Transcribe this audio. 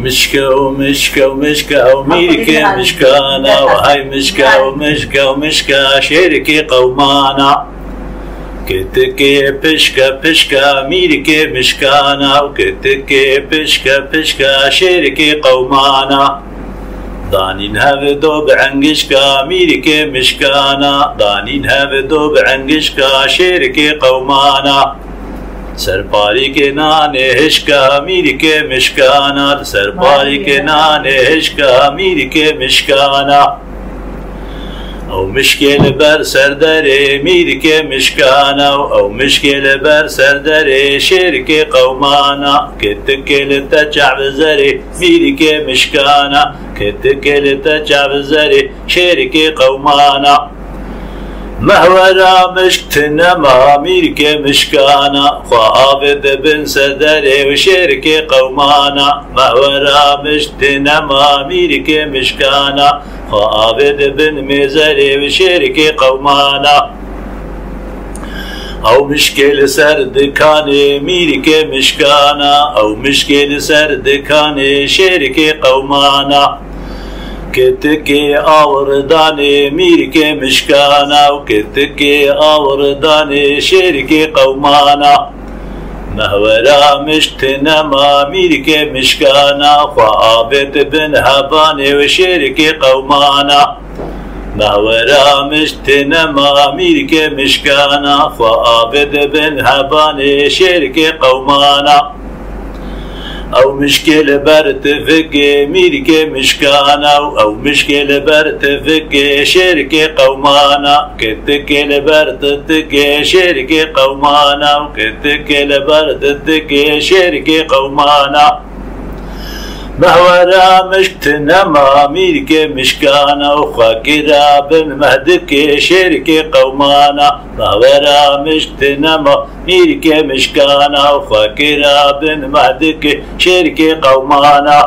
مشكا ومشكا ومشكا وميركا مشكانا، وهاي مشكا ومشكا ومشكا شركي قومانا. كتكي بشكا بشكا ميركا مشكانا، وكتكي بشكا بشكا شركي قومانا. دانين هفدو بعنقشكا ميركا مشكانا، دانين هفدو بعنقشكا شركي قومانا. سرپاری کے نانے ہشکا میر کے مشکانا، سرپاری کے نانے ہشکا میر کے مشکانا. او مشکل بر سردرے میر کے مشکانا، او مشکل بر سردرے شیر کے قومانا. کتکل تچعب زرے میر کے مشکانا، کتکل تچعب زرے شیر کے قومانا. مهورا مشكتنا ميرك مشكانا، خوابد بن سدري وشرك قومانا. مهورا مشكتنا ميرك مشكانا، خوابد بن مزري وشرك قومانا. او مشكل سرد كاني ميرك مشكانا، او مشكل سرد كاني شرك قومانا. كتكي آورداني ميركي مشكانا، وكتكي آورداني شركي قومانا. مهورا مشتنا ميركي مشكانا، خوابت بن هباني وشركي قومانا. مهورا مشتنا ميركي مشكانا، خوابت بن هباني شركي قومانا. او مشكلة برتفق ميركي مشكانا، او مشكلة برتفق شركي قومانا. كتكل برتفق شركي قومانا، وكتكل برتفق شركي قومانا. مهورا مشكتنا ميركي مشكانا، وخاكرا بن مهدك شركي قومانا. مهورا مشكتنا ميركي مشكانا، وخاكرا بن مهدك شركي قومانا.